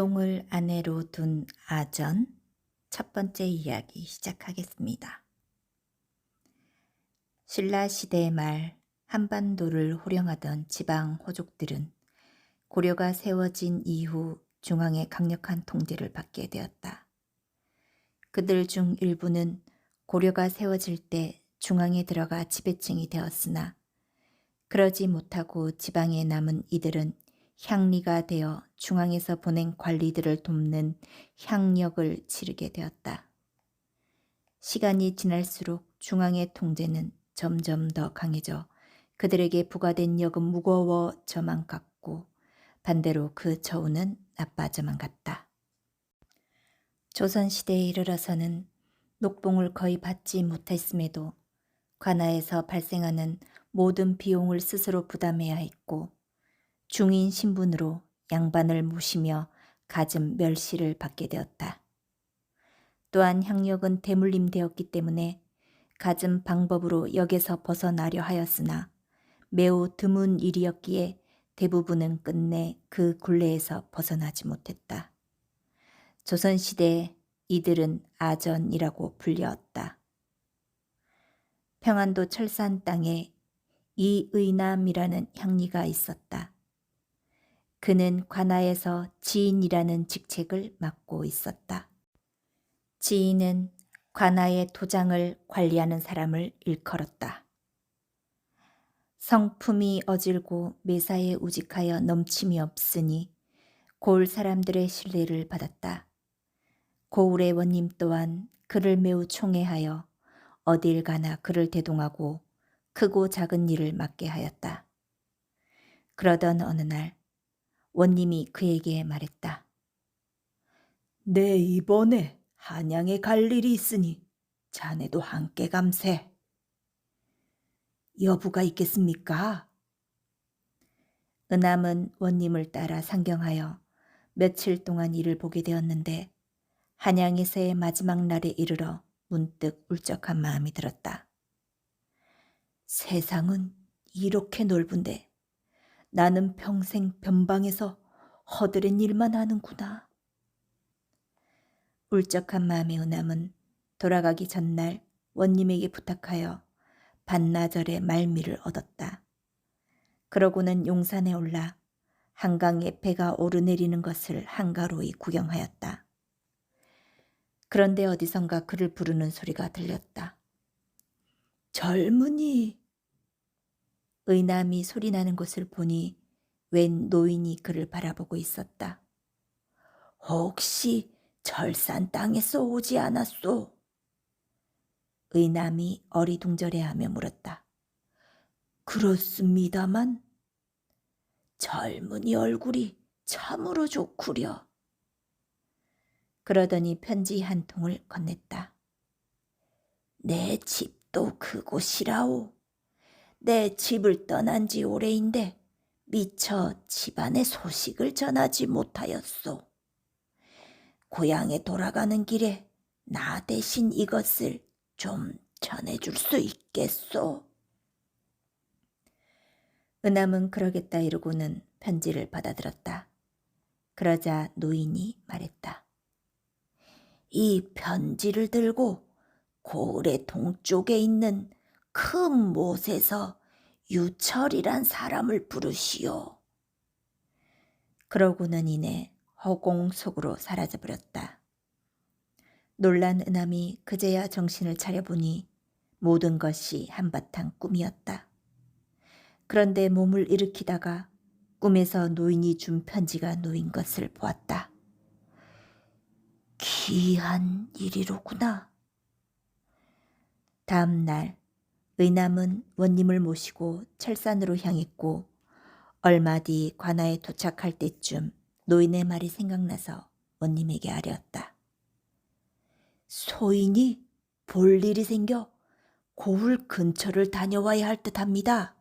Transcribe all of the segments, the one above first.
비용을 아내로 둔 아전 첫 번째 이야기 시작하겠습니다. 신라 시대 말 한반도를 호령하던 지방 호족들은 고려가 세워진 이후 중앙의 강력한 통제를 받게 되었다. 그들 중 일부는 고려가 세워질 때 중앙에 들어가 지배층이 되었으나 그러지 못하고 지방에 남은 이들은 향리가 되어 중앙에서 보낸 관리들을 돕는 향역을 치르게 되었다. 시간이 지날수록 중앙의 통제는 점점 더 강해져 그들에게 부과된 역은 무거워져만 갔고 반대로 그 처우는 나빠져만 갔다. 조선시대에 이르러서는 녹봉을 거의 받지 못했음에도 관아에서 발생하는 모든 비용을 스스로 부담해야 했고 중인 신분으로 양반을 모시며 갖은 멸시를 받게 되었다. 또한 향력은 대물림되었기 때문에 갖은 방법으로 역에서 벗어나려 하였으나 매우 드문 일이었기에 대부분은 끝내 그 굴레에서 벗어나지 못했다. 조선시대에 이들은 아전이라고 불렸다. 평안도 철산 땅에 이의남이라는 향리가 있었다. 그는 관아에서 지인이라는 직책을 맡고 있었다. 지인은 관아의 도장을 관리하는 사람을 일컬었다. 성품이 어질고 매사에 우직하여 넘침이 없으니 고을 사람들의 신뢰를 받았다. 고을의 원님 또한 그를 매우 총애하여 어딜 가나 그를 대동하고 크고 작은 일을 맡게 하였다. 그러던 어느 날 원님이 그에게 말했다. 내 이번에 한양에 갈 일이 있으니 자네도 함께 감세. 여부가 있겠습니까? 은암은 원님을 따라 상경하여 며칠 동안 일을 보게 되었는데 한양에서의 마지막 날에 이르러 문득 울적한 마음이 들었다. 세상은 이렇게 넓은데 나는 평생 변방에서 허드렛 일만 하는구나. 울적한 마음의 은암은 돌아가기 전날 원님에게 부탁하여 반나절의 말미를 얻었다. 그러고는 용산에 올라 한강에 배가 오르내리는 것을 한가로이 구경하였다. 그런데 어디선가 그를 부르는 소리가 들렸다. 젊은이! 의남이 소리나는 곳을 보니 웬 노인이 그를 바라보고 있었다. 혹시 철산 땅에서 오지 않았소? 의남이 어리둥절해하며 물었다. 그렇습니다만 젊은이 얼굴이 참으로 좋구려. 그러더니 편지 한 통을 건넸다. 내 집도 그곳이라오. 내 집을 떠난 지 오래인데 미처 집안의 소식을 전하지 못하였소. 고향에 돌아가는 길에 나 대신 이것을 좀 전해줄 수 있겠소? 은암은 그러겠다 이러고는 편지를 받아들었다. 그러자 노인이 말했다. 이 편지를 들고 고을의 동쪽에 있는 큰 못에서 유철이란 사람을 부르시오. 그러고는 이내 허공 속으로 사라져버렸다. 놀란 은암이 그제야 정신을 차려보니 모든 것이 한바탕 꿈이었다. 그런데 몸을 일으키다가 꿈에서 노인이 준 편지가 놓인 것을 보았다. 기이한 일이로구나. 다음 날 의남은 원님을 모시고 철산으로 향했고 얼마 뒤 관아에 도착할 때쯤 노인의 말이 생각나서 원님에게 아뢰었다. 소인이 볼 일이 생겨 고을 근처를 다녀와야 할 듯합니다.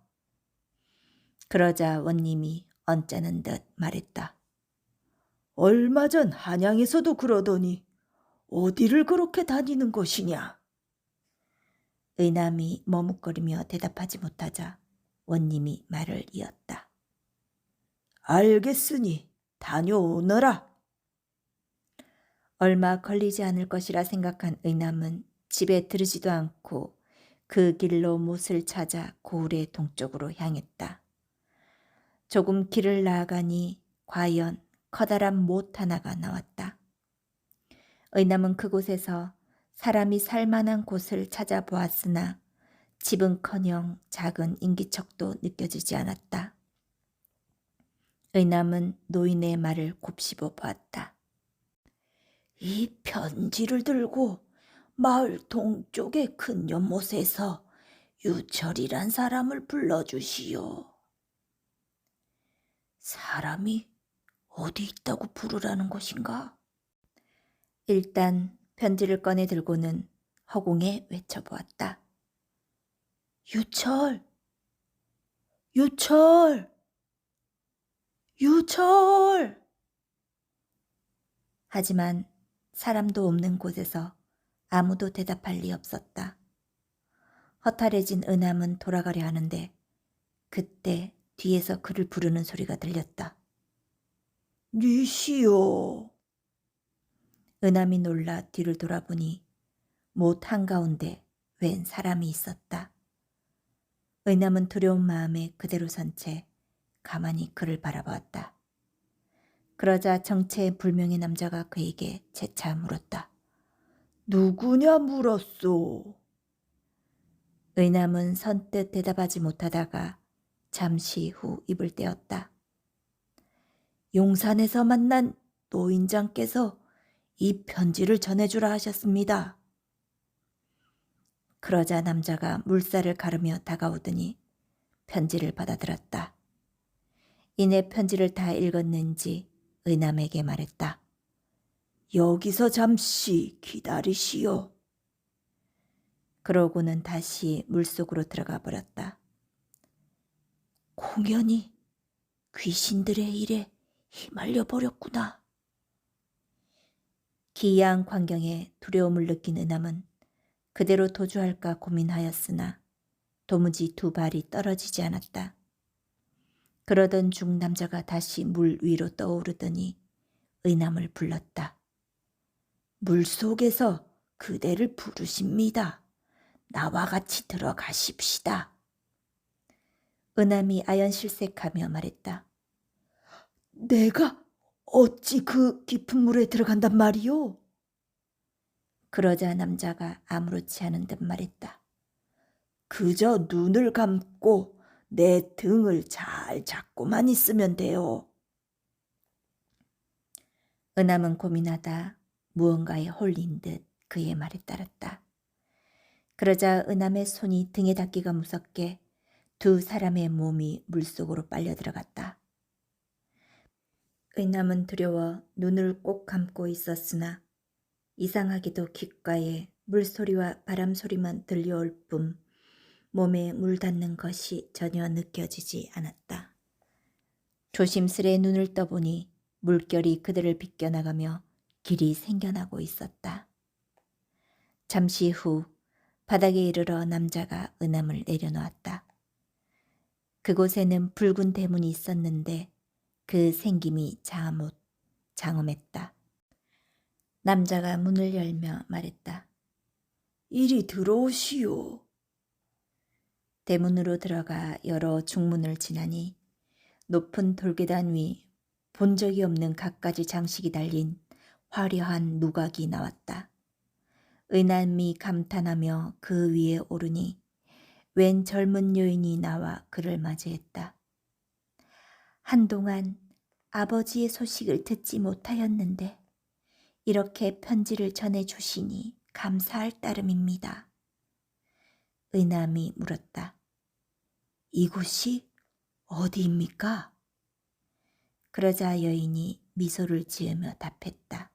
그러자 원님이 언짢은 듯 말했다. 얼마 전 한양에서도 그러더니 어디를 그렇게 다니는 것이냐? 의남이 머뭇거리며 대답하지 못하자 원님이 말을 이었다. 알겠으니 다녀오너라. 얼마 걸리지 않을 것이라 생각한 의남은 집에 들으지도 않고 그 길로 못을 찾아 고을의 동쪽으로 향했다. 조금 길을 나아가니 과연 커다란 못 하나가 나왔다. 의남은 그곳에서 사람이 살 만한 곳을 찾아보았으나 집은커녕 작은 인기척도 느껴지지 않았다. 의남은 노인의 말을 곱씹어 보았다. 이 편지를 들고 마을 동쪽의 큰 연못에서 유철이란 사람을 불러주시오. 사람이 어디 있다고 부르라는 것인가? 일단 편지를 꺼내 들고는 허공에 외쳐보았다. 유철! 유철! 유철! 하지만 사람도 없는 곳에서 아무도 대답할 리 없었다. 허탈해진 의남은 돌아가려 하는데 그때 뒤에서 그를 부르는 소리가 들렸다. 니시여. 의남이 놀라 뒤를 돌아보니 못 한가운데 웬 사람이 있었다. 의남은 두려운 마음에 그대로 선 채 가만히 그를 바라보았다. 그러자 정체 불명의 남자가 그에게 재차 물었다. 누구냐 물었소. 의남은 선뜻 대답하지 못하다가 잠시 후 입을 떼었다. 용산에서 만난 노인장께서 이 편지를 전해주라 하셨습니다. 그러자 남자가 물살을 가르며 다가오더니 편지를 받아들었다. 이내 편지를 다 읽었는지 의남에게 말했다. 여기서 잠시 기다리시오. 그러고는 다시 물속으로 들어가 버렸다. 공연히 귀신들의 일에 휘말려 버렸구나. 기이한 광경에 두려움을 느낀 의남은 그대로 도주할까 고민하였으나 도무지 두 발이 떨어지지 않았다. 그러던 중 남자가 다시 물 위로 떠오르더니 의남을 불렀다. 물속에서 그대를 부르십니다. 나와 같이 들어가십시다. 의남이 아연실색하며 말했다. 내가 어찌 그 깊은 물에 들어간단 말이오? 그러자 남자가 아무렇지 않은 듯 말했다. 그저 눈을 감고 내 등을 잘 잡고만 있으면 돼요. 의남은 고민하다 무언가에 홀린 듯 그의 말에 따랐다. 그러자 의남의 손이 등에 닿기가 무섭게 두 사람의 몸이 물속으로 빨려 들어갔다. 의남은 두려워 눈을 꼭 감고 있었으나 이상하게도 귓가에 물소리와 바람소리만 들려올 뿐 몸에 물 닿는 것이 전혀 느껴지지 않았다. 조심스레 눈을 떠보니 물결이 그들을 비껴나가며 길이 생겨나고 있었다. 잠시 후 바닥에 이르러 남자가 의남을 내려놓았다. 그곳에는 붉은 대문이 있었는데 그 생김이 장엄했다. 남자가 문을 열며 말했다. 이리 들어오시오. 대문으로 들어가 여러 중문을 지나니 높은 돌계단 위 본 적이 없는 갖가지 장식이 달린 화려한 누각이 나왔다. 의남이 감탄하며 그 위에 오르니 웬 젊은 여인이 나와 그를 맞이했다. 한동안 아버지의 소식을 듣지 못하였는데 이렇게 편지를 전해주시니 감사할 따름입니다. 의남이 물었다. 이곳이 어디입니까? 그러자 여인이 미소를 지으며 답했다.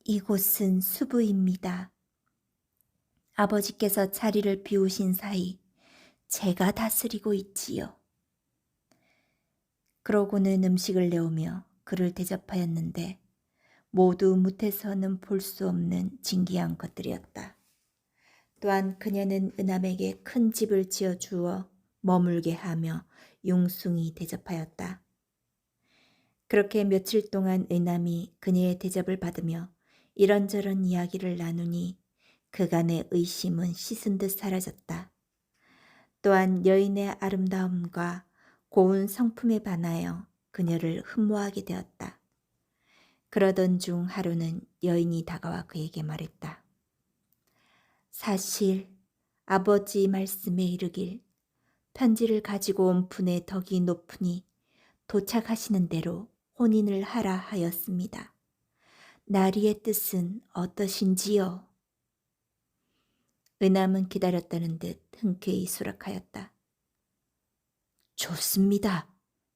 이곳은 수부입니다. 아버지께서 자리를 비우신 사이 제가 다스리고 있지요. 그러고는 음식을 내오며 그를 대접하였는데 모두 무태서는 볼 수 없는 진기한 것들이었다. 또한 그녀는 의남에게 큰 집을 지어주어 머물게 하며 융숭이 대접하였다. 그렇게 며칠 동안 의남이 그녀의 대접을 받으며 이런저런 이야기를 나누니 그간의 의심은 씻은 듯 사라졌다. 또한 여인의 아름다움과 고운 성품에 반하여 그녀를 흠모하게 되었다. 그러던 중 하루는 여인이 다가와 그에게 말했다. 사실 아버지 말씀에 이르길 편지를 가지고 온 분의 덕이 높으니 도착하시는 대로 혼인을 하라 하였습니다. 나리의 뜻은 어떠신지요? 의남은 기다렸다는 듯 흔쾌히 수락하였다. 좋습니다.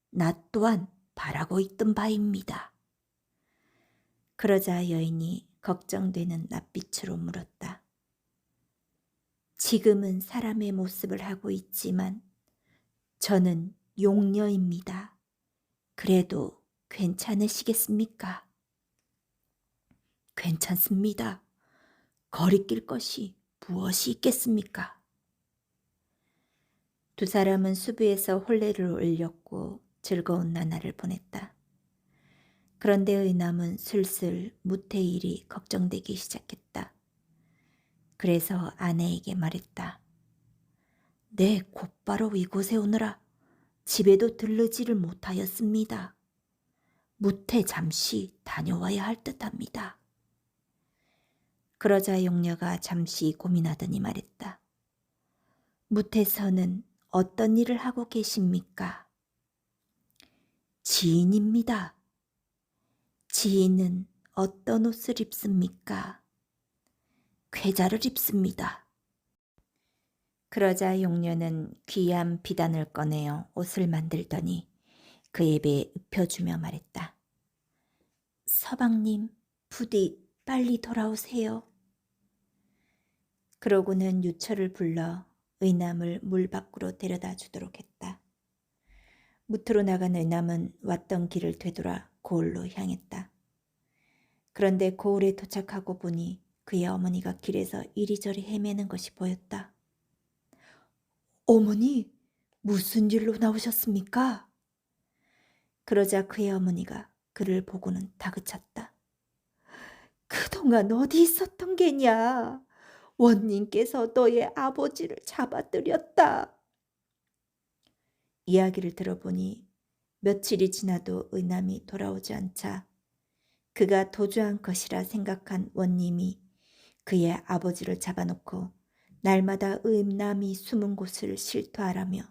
나 또한 바라고 있던 바입니다. 그러자 여인이 걱정되는 낯빛으로 물었다. 지금은 사람의 모습을 하고 있지만 저는 용녀입니다. 그래도 괜찮으시겠습니까? 괜찮습니다. 거리낄 것이 무엇이 있겠습니까? 두 사람은 수비에서 혼례를 올렸고 즐거운 나날을 보냈다. 그런데 의남은 슬슬 무태의 일이 걱정되기 시작했다. 그래서 아내에게 말했다. 네, 곧바로 이곳에 오느라 집에도 들르지를 못하였습니다. 무태 잠시 다녀와야 할 듯합니다. 그러자 용녀가 잠시 고민하더니 말했다. 무태서는 어떤 일을 하고 계십니까? 지인입니다. 지인은 어떤 옷을 입습니까? 쾌자를 입습니다. 그러자 용녀는 귀한 비단을 꺼내어 옷을 만들더니 그의 배에 입혀주며 말했다. 서방님, 부디 빨리 돌아오세요. 그러고는 유철을 불러 의남을 물 밖으로 데려다 주도록 했다. 무트로 나간 의남은 왔던 길을 되돌아 고을로 향했다. 그런데 고을에 도착하고 보니 그의 어머니가 길에서 이리저리 헤매는 것이 보였다. 어머니, 무슨 일로 나오셨습니까? 그러자 그의 어머니가 그를 보고는 다그쳤다. 그동안 어디 있었던 게냐? 원님께서 너의 아버지를 잡아들였다. 이야기를 들어보니 며칠이 지나도 의남이 돌아오지 않자 그가 도주한 것이라 생각한 원님이 그의 아버지를 잡아놓고 날마다 의남이 숨은 곳을 실토하라며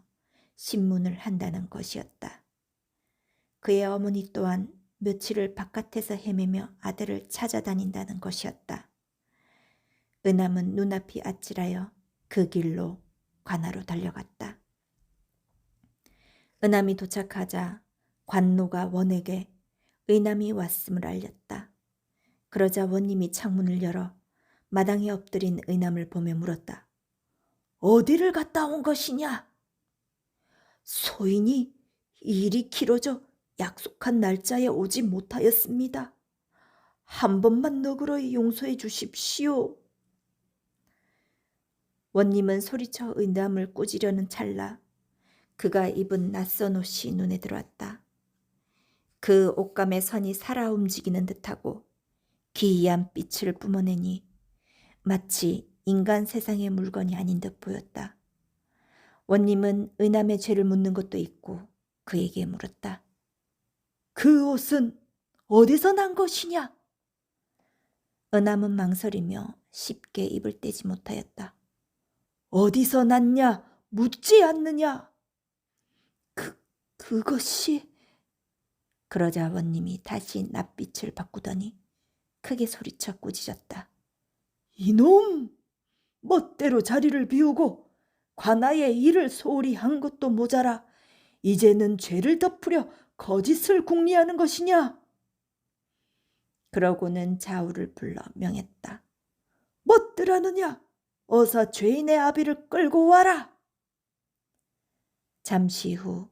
신문을 한다는 것이었다. 그의 어머니 또한 며칠을 바깥에서 헤매며 아들을 찾아다닌다는 것이었다. 의남은 눈앞이 아찔하여 그 길로 관하로 달려갔다. 의남이 도착하자 관노가 원에게 의남이 왔음을 알렸다. 그러자 원님이 창문을 열어 마당에 엎드린 의남을 보며 물었다. 어디를 갔다 온 것이냐? 소인이 일이 길어져 약속한 날짜에 오지 못하였습니다. 한 번만 너그러이 용서해 주십시오. 원님은 소리쳐 의남을 꾸지려는 찰나 그가 입은 낯선 옷이 눈에 들어왔다. 그 옷감의 선이 살아 움직이는 듯하고 기이한 빛을 뿜어내니 마치 인간 세상의 물건이 아닌 듯 보였다. 원님은 의남의 죄를 묻는 것도 있고 그에게 물었다. 그 옷은 어디서 난 것이냐? 의남은 망설이며 쉽게 입을 떼지 못하였다. 어디서 났냐? 묻지 않느냐? 그것이... 그러자 원님이 다시 낯빛을 바꾸더니 크게 소리쳐 꾸짖었다. 이놈! 멋대로 자리를 비우고 관아의 일을 소홀히 한 것도 모자라 이제는 죄를 덮으려 거짓을 궁리하는 것이냐? 그러고는 좌우를 불러 명했다. 멋들하느냐? 어서 죄인의 아비를 끌고 와라. 잠시 후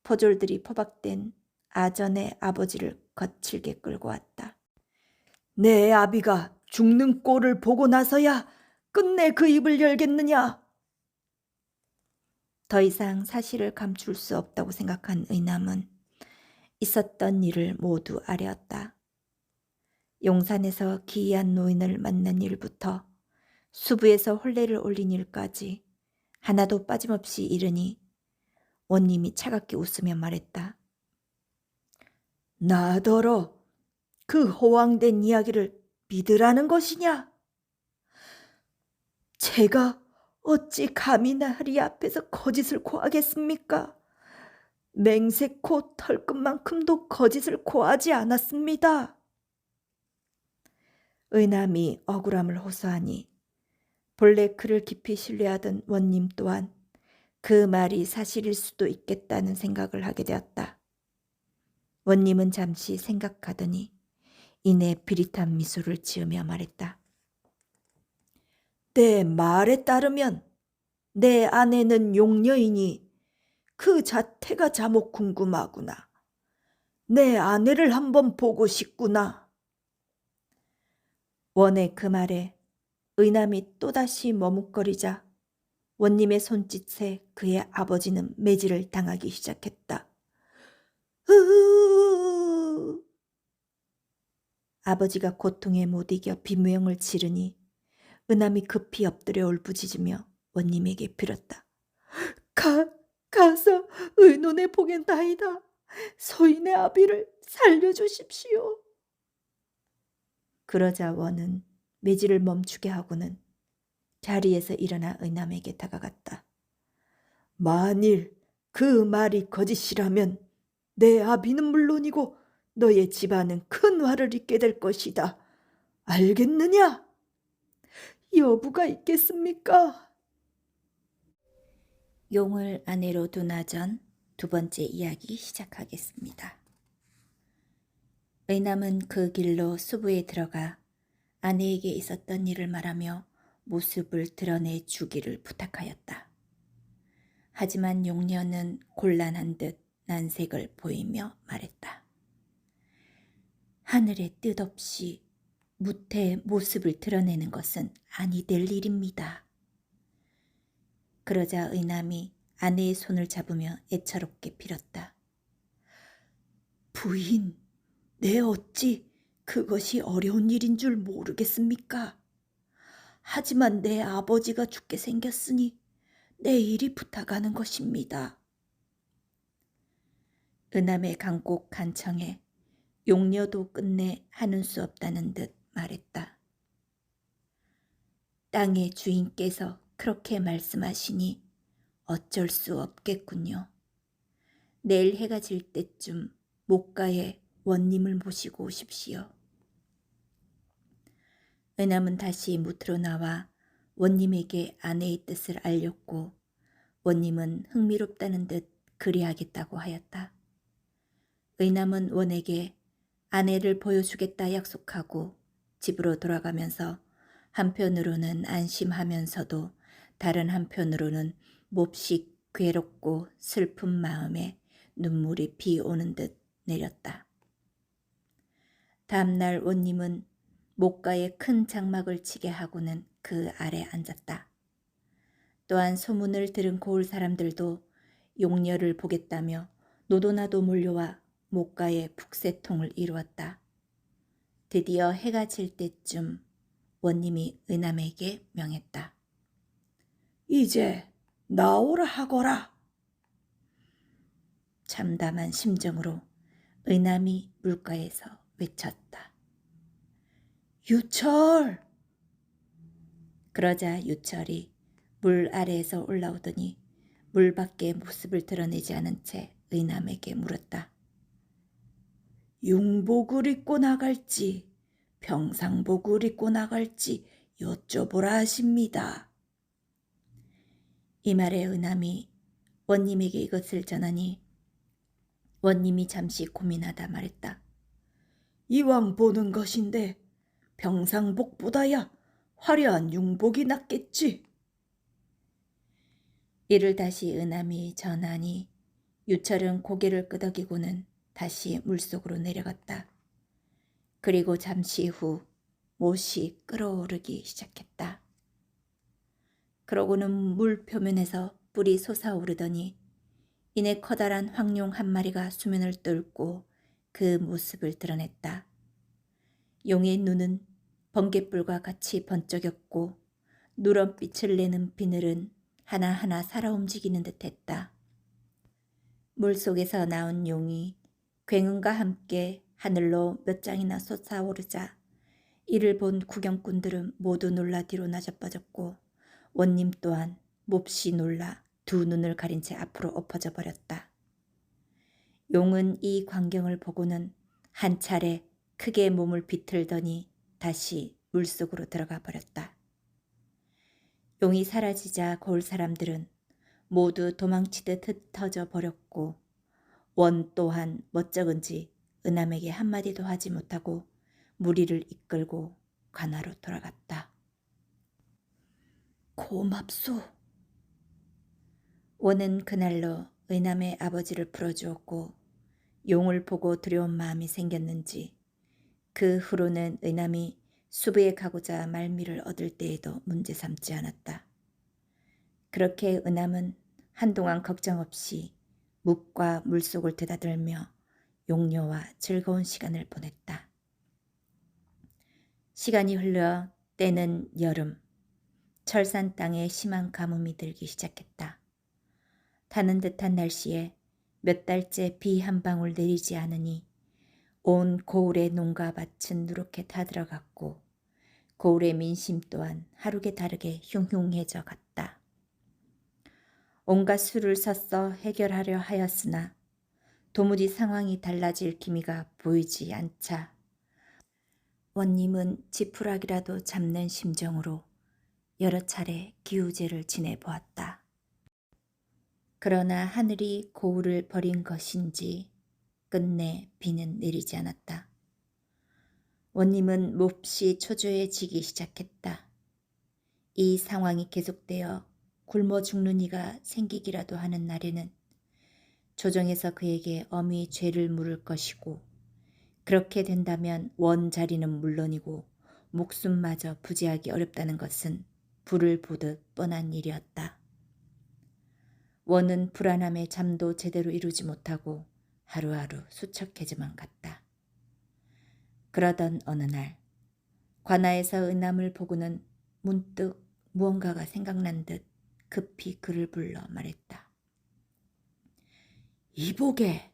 포졸들이 포박된 아전의 아버지를 거칠게 끌고 왔다. 내 아비가 죽는 꼴을 보고 나서야 끝내 그 입을 열겠느냐? 더 이상 사실을 감출 수 없다고 생각한 의남은 있었던 일을 모두 아뢰었다. 용산에서 기이한 노인을 만난 일부터 수부에서 혼례를 올린 일까지 하나도 빠짐없이 이르니 원님이 차갑게 웃으며 말했다. 나더러 그 허황된 이야기를 믿으라는 것이냐? 제가 어찌 감히 나리 앞에서 거짓을 고하겠습니까? 맹세코 털끝만큼도 거짓을 고하지 않았습니다. 의남이 억울함을 호소하니 본래 그를 깊이 신뢰하던 원님 또한 그 말이 사실일 수도 있겠다는 생각을 하게 되었다. 원님은 잠시 생각하더니 이내 비릿한 미소를 지으며 말했다. 내 말에 따르면 내 아내는 용녀이니 그 자태가 자목 궁금하구나. 내 아내를 한번 보고 싶구나. 원의 그 말에 의남이 또다시 머뭇거리자 원님의 손짓에 그의 아버지는 매질을 당하기 시작했다. 으으으으. 아버지가 고통에 못 이겨 비무형을 지르니 의남이 급히 엎드려 울부짖으며 원님에게 빌었다. 가서 의논해 보겠나이다. 소인의 아비를 살려주십시오. 그러자 원은 매질을 멈추게 하고는 자리에서 일어나 의남에게 다가갔다. 만일 그 말이 거짓이라면 내 아비는 물론이고 너의 집안은 큰 화를 입게 될 것이다. 알겠느냐? 여부가 있겠습니까? 용을 아내로 두나 전 두 번째 이야기 시작하겠습니다. 의남은 그 길로 수부에 들어가 아내에게 있었던 일을 말하며 모습을 드러내 주기를 부탁하였다. 하지만 용녀는 곤란한 듯 난색을 보이며 말했다. 하늘의 뜻 없이 무태의 모습을 드러내는 것은 아니 될 일입니다. 그러자 의남이 아내의 손을 잡으며 애처롭게 빌었다. 부인, 내 어찌 그것이 어려운 일인 줄 모르겠습니까? 하지만 내 아버지가 죽게 생겼으니 내 일이 부탁하는 것입니다. 의남의 간곡한 청에 용녀도 끝내 하는 수 없다는 듯 말했다. 땅의 주인께서 그렇게 말씀하시니 어쩔 수 없겠군요. 내일 해가 질 때쯤 목가에 원님을 모시고 오십시오. 의남은 다시 무트로 나와 원님에게 아내의 뜻을 알렸고 원님은 흥미롭다는 듯 그리하겠다고 하였다. 의남은 원에게 아내를 보여주겠다 약속하고 집으로 돌아가면서 한편으로는 안심하면서도 다른 한편으로는 몹시 괴롭고 슬픈 마음에 눈물이 비오는 듯 내렸다. 다음날 원님은 목가에 큰 장막을 치게 하고는 그 아래 앉았다. 또한 소문을 들은 고을 사람들도 용녀를 보겠다며 노도나도 몰려와 목가에 북새통을 이루었다. 드디어 해가 질 때쯤 원님이 의남에게 명했다. 이제 나오라 하거라. 참담한 심정으로 의남이 물가에서 외쳤다. 유철! 그러자 유철이 물 아래에서 올라오더니 물 밖의 모습을 드러내지 않은 채 의남에게 물었다. 융복을 입고 나갈지 평상복을 입고 나갈지 여쭤보라 하십니다. 이 말에 의남이 원님에게 이것을 전하니 원님이 잠시 고민하다 말했다. 이왕 보는 것인데 평상복보다야 화려한 융복이 낫겠지. 이를 다시 의남이 전하니 유철은 고개를 끄덕이고는 다시 물속으로 내려갔다. 그리고 잠시 후 못이 끓어오르기 시작했다. 그러고는 물 표면에서 뿔이 솟아오르더니 이내 커다란 황룡 한 마리가 수면을 뚫고 그 모습을 드러냈다. 용의 눈은 번갯불과 같이 번쩍였고 누런빛을 내는 비늘은 하나하나 살아 움직이는 듯했다. 물속에서 나온 용이 굉음과 함께 하늘로 몇 장이나 솟아오르자 이를 본 구경꾼들은 모두 놀라 뒤로 나자빠졌고 원님 또한 몹시 놀라 두 눈을 가린 채 앞으로 엎어져 버렸다. 용은 이 광경을 보고는 한 차례 크게 몸을 비틀더니 다시 물속으로 들어가 버렸다. 용이 사라지자 고을 사람들은 모두 도망치듯 흩어져 버렸고 원 또한 멋쩍은지 은함에게 한마디도 하지 못하고 무리를 이끌고 관아로 돌아갔다. 고맙소. 원은 그날로 의남의 아버지를 풀어주었고 용을 보고 두려운 마음이 생겼는지 그 후로는 의남이 수부에 가고자 말미를 얻을 때에도 문제 삼지 않았다. 그렇게 의남은 한동안 걱정 없이 묵과 물속을 드나들며 용녀와 즐거운 시간을 보냈다. 시간이 흘러 때는 여름, 철산 땅에 심한 가뭄이 들기 시작했다. 타는 듯한 날씨에 몇 달째 비 한 방울 내리지 않으니 온 고을의 농가 밭은 누렇게 타들어갔고 고을의 민심 또한 하루게 다르게 흉흉해져 갔다. 온갖 수를 써서 해결하려 하였으나 도무지 상황이 달라질 기미가 보이지 않자 원님은 지푸라기라도 잡는 심정으로 여러 차례 기우제를 지내보았다. 그러나 하늘이 고울을 버린 것인지 끝내 비는 내리지 않았다. 원님은 몹시 초조해지기 시작했다. 이 상황이 계속되어 굶어 죽는 이가 생기기라도 하는 날에는 조정에서 그에게 엄히 죄를 물을 것이고 그렇게 된다면 원 자리는 물론이고 목숨마저 부지하기 어렵다는 것은 불을 보듯 뻔한 일이었다. 원은 불안함에 잠도 제대로 이루지 못하고 하루하루 수척해져만 갔다. 그러던 어느 날 관아에서 은함을 보고는 문득 무언가가 생각난 듯 급히 그를 불러 말했다. 이보게,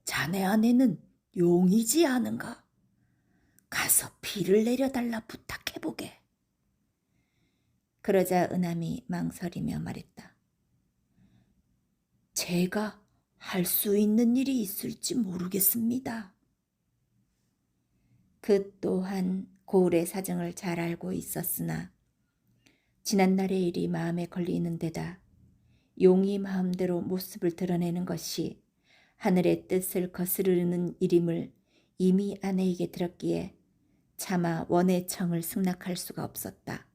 자네 아내는 용이지 않은가? 가서 비를 내려달라 부탁해보게. 그러자 은함이 망설이며 말했다. 제가 할 수 있는 일이 있을지 모르겠습니다. 그 또한 고을의 사정을 잘 알고 있었으나 지난날의 일이 마음에 걸리는 데다 용이 마음대로 모습을 드러내는 것이 하늘의 뜻을 거스르는 일임을 이미 아내에게 들었기에 차마 원의 청을 승낙할 수가 없었다.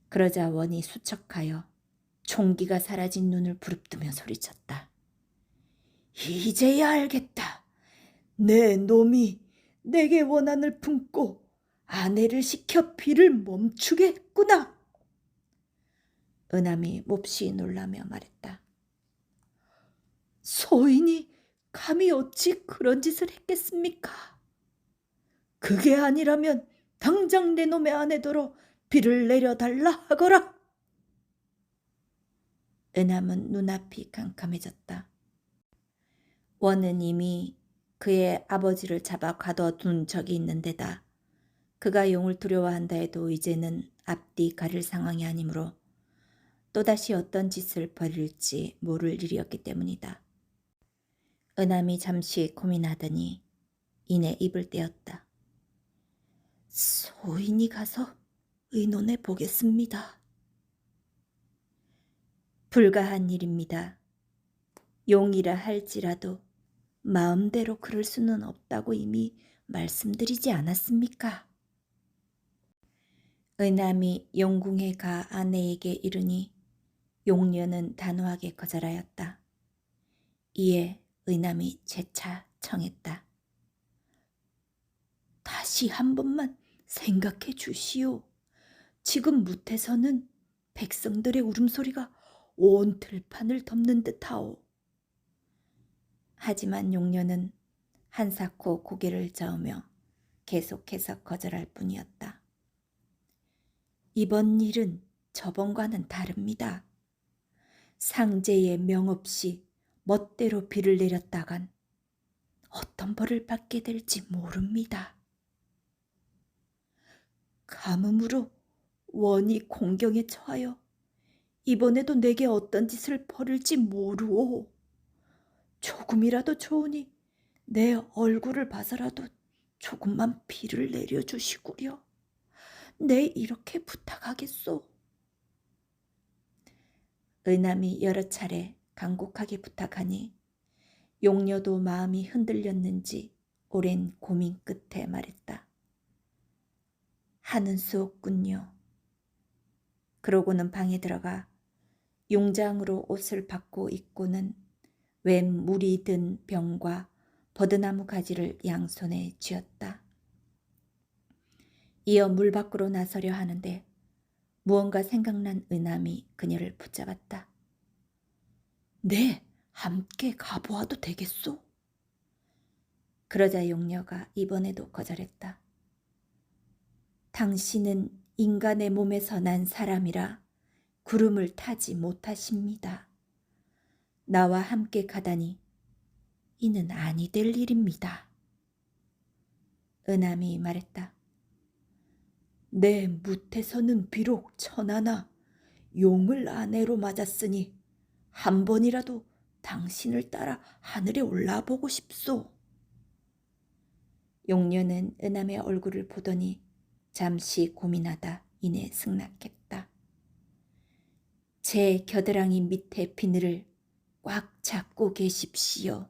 그러자 원이 수척하여 총기가 사라진 눈을 부릅뜨며 소리쳤다. 이제야 알겠다. 내 놈이 내게 원한을 품고 아내를 시켜 비를 멈추게 했구나. 은함이 몹시 놀라며 말했다. 소인이 감히 어찌 그런 짓을 했겠습니까? 그게 아니라면 당장 내 놈의 아내더러 비를 내려달라 하거라. 은함은 눈앞이 캄캄해졌다. 원은 이미 그의 아버지를 잡아 가둬둔 적이 있는 데다 그가 용을 두려워한다 해도 이제는 앞뒤 가릴 상황이 아니므로 또다시 어떤 짓을 벌일지 모를 일이었기 때문이다. 은함이 잠시 고민하더니 이내 입을 떼었다. 소인이 가서 의논해 보겠습니다. 불가한 일입니다. 용이라 할지라도 마음대로 그럴 수는 없다고 이미 말씀드리지 않았습니까? 은함이 용궁에 가 아내에게 이르니 용녀는 단호하게 거절하였다. 이에 의남이 재차 청했다. 다시 한 번만 생각해 주시오. 지금 뭇에서는 백성들의 울음소리가 온 들판을 덮는 듯하오. 하지만 용녀는 한사코 고개를 저으며 계속해서 거절할 뿐이었다. 이번 일은 저번과는 다릅니다. 상제의 명 없이 멋대로 비를 내렸다간 어떤 벌을 받게 될지 모릅니다. 가뭄으로 원이 공경에 처하여 이번에도 내게 어떤 짓을 벌일지 모르오. 조금이라도 좋으니 내 얼굴을 봐서라도 조금만 비를 내려주시구려. 내 이렇게 부탁하겠소. 의남이 여러 차례 간곡하게 부탁하니 용녀도 마음이 흔들렸는지 오랜 고민 끝에 말했다. 하는 수 없군요. 그러고는 방에 들어가 용장으로 옷을 받고 입고는 웬 물이 든 병과 버드나무 가지를 양손에 쥐었다. 이어 물 밖으로 나서려 하는데 무언가 생각난 의남이 그녀를 붙잡았다. 네, 함께 가보아도 되겠소? 그러자 용녀가 이번에도 거절했다. 당신은 인간의 몸에서 난 사람이라 구름을 타지 못하십니다. 나와 함께 가다니 이는 아니 될 일입니다. 의남이 말했다. 내 뭇에서는 비록 천하나 용을 아내로 맞았으니 한 번이라도 당신을 따라 하늘에 올라보고 싶소. 용녀는 의남의 얼굴을 보더니 잠시 고민하다 이내 승낙했다. 제 겨드랑이 밑에 비늘을 꽉 잡고 계십시오.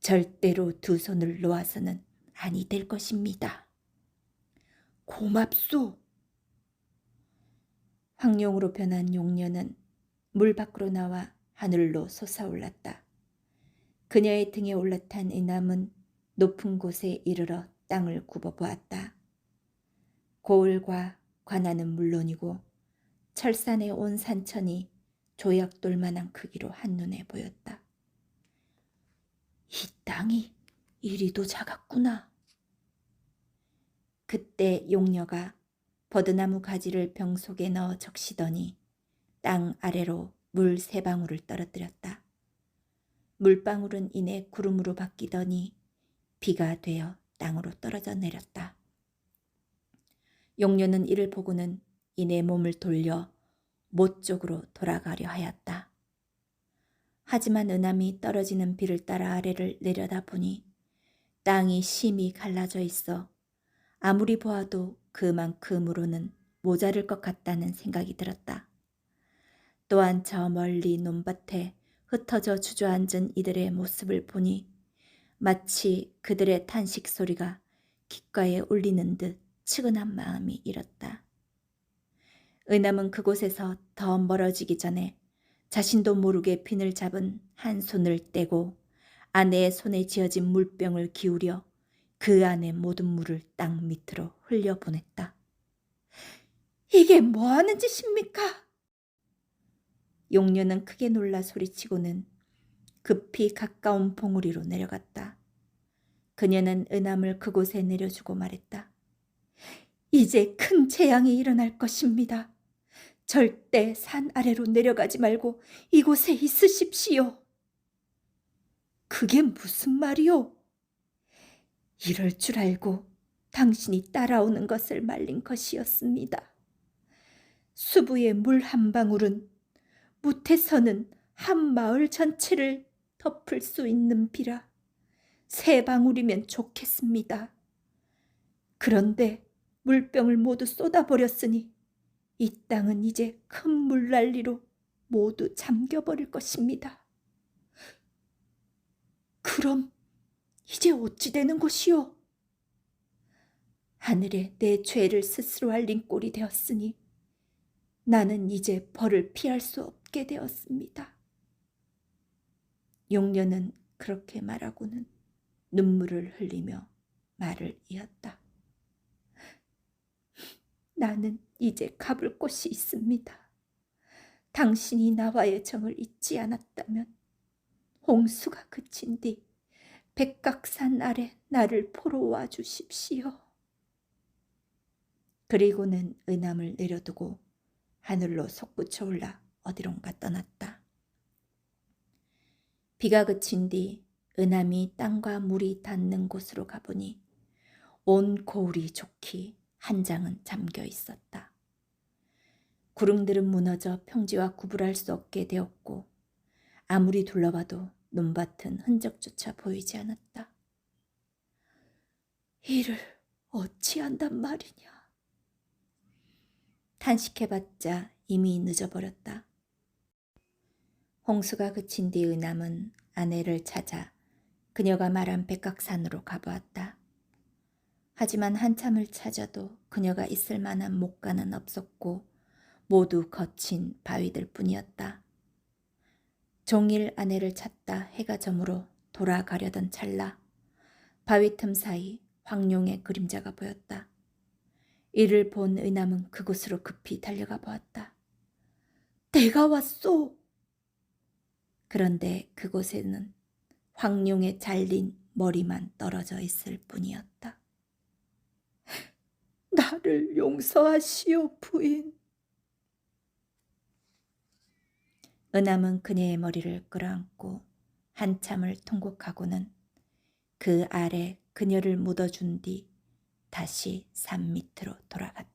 절대로 두 손을 놓아서는 아니 될 것입니다. 고맙소. 황룡으로 변한 용녀는 물 밖으로 나와 하늘로 솟아올랐다. 그녀의 등에 올라탄 의남은 높은 곳에 이르러 땅을 굽어보았다. 고을과 관아는 물론이고 철산에 온 산천이 조약돌만한 크기로 한눈에 보였다. 이 땅이 이리도 작았구나. 그때 용녀가 버드나무 가지를 병 속에 넣어 적시더니 땅 아래로 물 3방울을 떨어뜨렸다. 물방울은 이내 구름으로 바뀌더니 비가 되어 땅으로 떨어져 내렸다. 용녀는 이를 보고는 이내 몸을 돌려 못 쪽으로 돌아가려 하였다. 하지만 의남이 떨어지는 비를 따라 아래를 내려다보니 땅이 심히 갈라져 있어 아무리 보아도 그만큼으로는 모자랄 것 같다는 생각이 들었다. 또한 저 멀리 논밭에 흩어져 주저앉은 이들의 모습을 보니 마치 그들의 탄식 소리가 귓가에 울리는 듯 측은한 마음이 일었다. 의남은 그곳에서 더 멀어지기 전에 자신도 모르게 핀을 잡은 한 손을 떼고 아내의 손에 쥐어진 물병을 기울여 그 안의 모든 물을 땅 밑으로 흘려보냈다. 이게 뭐하는 짓입니까? 용녀는 크게 놀라 소리치고는 급히 가까운 봉우리로 내려갔다. 그녀는 의남을 그곳에 내려주고 말했다. 이제 큰 재앙이 일어날 것입니다. 절대 산 아래로 내려가지 말고 이곳에 있으십시오. 그게 무슨 말이오? 이럴 줄 알고 당신이 따라오는 것을 말린 것이었습니다. 수부의 물 한 방울은 뭇에서는 한 마을 전체를 덮을 수 있는 비라 3방울이면 좋겠습니다. 그런데 물병을 모두 쏟아버렸으니 이 땅은 이제 큰 물난리로 모두 잠겨버릴 것입니다. 그럼 이제 어찌 되는 것이오? 하늘에 내 죄를 스스로 알린 꼴이 되었으니 나는 이제 벌을 피할 수 없게 되었습니다. 용녀는 그렇게 말하고는 눈물을 흘리며 말을 이었다. 나는 이제 가볼 곳이 있습니다. 당신이 나와의 정을 잊지 않았다면 홍수가 그친 뒤 백각산 아래 나를 보러 와 주십시오. 그리고는 의남을 내려두고 하늘로 솟구쳐 올라 어디론가 떠났다. 비가 그친 뒤 의남이 땅과 물이 닿는 곳으로 가보니 온 고을이 좋기 한 장은 잠겨 있었다. 구름들은 무너져 평지와 구분할 수 없게 되었고 아무리 둘러봐도 눈밭은 흔적조차 보이지 않았다. 이를 어찌한단 말이냐. 탄식해봤자 이미 늦어버렸다. 홍수가 그친 뒤 의남은 아내를 찾아 그녀가 말한 백각산으로 가보았다. 하지만 한참을 찾아도 그녀가 있을 만한 목가는 없었고 모두 거친 바위들 뿐이었다. 종일 아내를 찾다 해가 저물어 돌아가려던 찰나 바위 틈 사이 황룡의 그림자가 보였다. 이를 본 의남은 그곳으로 급히 달려가 보았다. 내가 왔소! 그런데 그곳에는 황룡의 잘린 머리만 떨어져 있을 뿐이었다. 나를 용서하시오, 부인. 의남은 그녀의 머리를 끌어안고 한참을 통곡하고는 그 아래 그녀를 묻어준 뒤 다시 산 밑으로 돌아갔다.